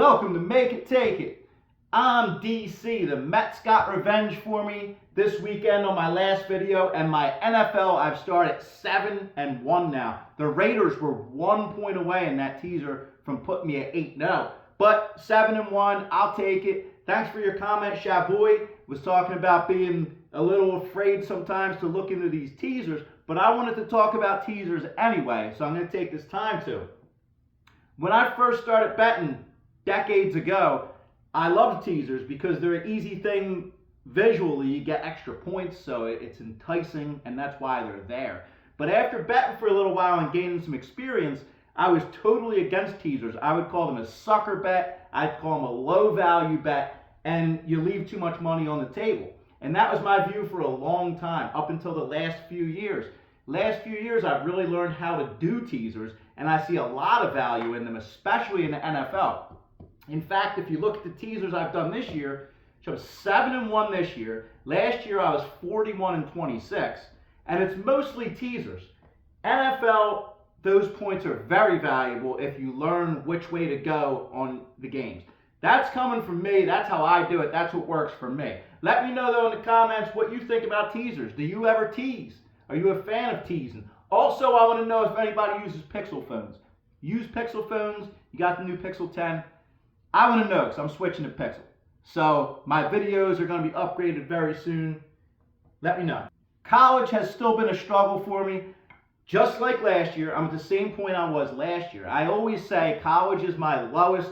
Welcome to Make It Take It. I'm DC. The Mets got revenge for me this weekend on my last video, and my NFL, I've started 7-1 now. The Raiders were 1 point away in that teaser from putting me at 8-0. But 7-1, I'll take it. Thanks for your comment. Shavoy was talking about being a little afraid sometimes to look into these teasers, but I wanted to talk about teasers anyway, so I'm going to take this time to. When I first started betting decades ago, I loved teasers because they're an easy thing visually. You get extra points, so it's enticing, and that's why they're there. But after betting for a little while and gaining some experience, I was totally against teasers. I would call them a sucker bet. I'd call them a low value bet, and you leave too much money on the table. And that was my view for a long time, up until the last few years. Last few years, I've really learned how to do teasers, and I see a lot of value in them, especially in the NFL. In fact, if you look at the teasers I've done this year, I was 7-1 this year. Last year, I was 41-26, and it's mostly teasers. NFL, those points are very valuable if you learn which way to go on the games. That's coming from me. That's how I do it. That's what works for me. Let me know, though, in the comments what you think about teasers. Do you ever tease? Are you a fan of teasing? Also, I want to know if anybody uses Pixel phones. Use Pixel phones. You got the new Pixel 10. I want to know because I'm switching to Pixel. So my videos are going to be upgraded very soon. Let me know. College has still been a struggle for me. Just like last year, I'm at the same point I was last year. I always say college is my lowest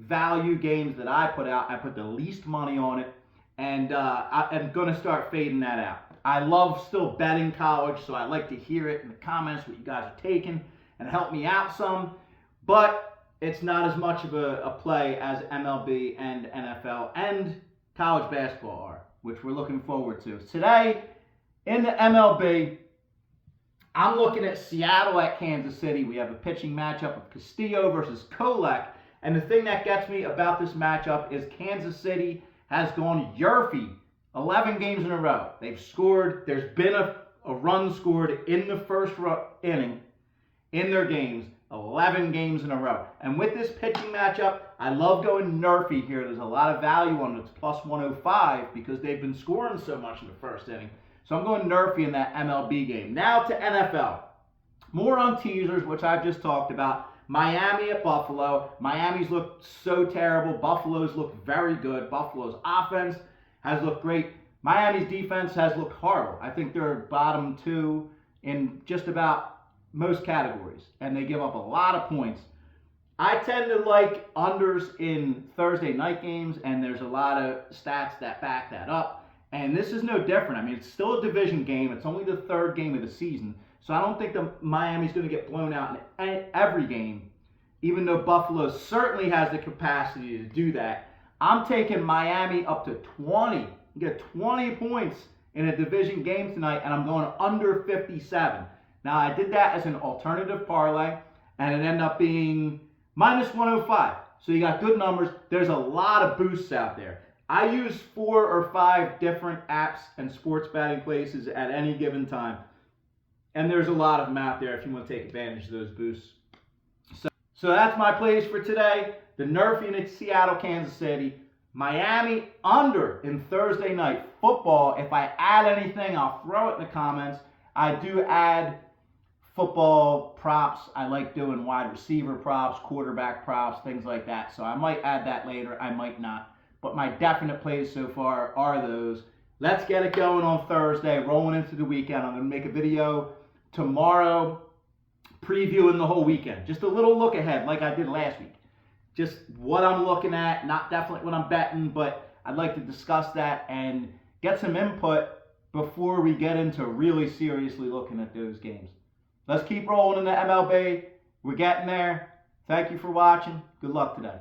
value games that I put out. I put the least money on it, and I'm going to start fading that out. I love still betting college, so I like to hear it in the comments what you guys are taking and help me out some. But it's not as much of a play as MLB and NFL and college basketball are, which we're looking forward to. Today, in the MLB, I'm looking at Seattle at Kansas City. We have a pitching matchup of Castillo versus Kolek. And the thing that gets me about this matchup is Kansas City has gone Nrfi 11 games in a row. They've scored. There's been a run scored in the first inning in their games. 11 games in a row. And with this pitching matchup, I love going Nrfi here. There's a lot of value on it. It's plus 105 because they've been scoring so much in the first inning. So I'm going Nrfi in that MLB game. Now to NFL. More on teasers, which I've just talked about. Miami at Buffalo. Miami's looked so terrible. Buffalo's looked very good. Buffalo's offense has looked great. Miami's defense has looked horrible. I think they're bottom 2 in just about most categories, and they give up a lot of points. I tend to like unders in Thursday night games, and there's a lot of stats that back that up. And this is no different. I mean, it's still a division game. It's only the third game of the season. So I don't think Miami's going to get blown out in every game, even though Buffalo certainly has the capacity to do that. I'm taking Miami up to 20. You get 20 points in a division game tonight, and I'm going under 57. Now, I did that as an alternative parlay, and it ended up being minus 105. So you got good numbers. There's a lot of boosts out there. I use 4 or 5 different apps and sports betting places at any given time. And there's a lot of them out there if you want to take advantage of those boosts. So that's my plays for today. The Nrfi in Seattle, Kansas City. Miami under in Thursday night football. If I add anything, I'll throw it in the comments. I do add football props. I like doing wide receiver props, quarterback props, things like that. So I might add that later. I might not. But my definite plays so far are those. Let's get it going on Thursday, rolling into the weekend. I'm going to make a video tomorrow previewing the whole weekend. Just a little look ahead like I did last week. Just what I'm looking at, not definitely what I'm betting, but I'd like to discuss that and get some input before we get into really seriously looking at those games. Let's keep rolling in the MLB. We're getting there. Thank you for watching. Good luck today.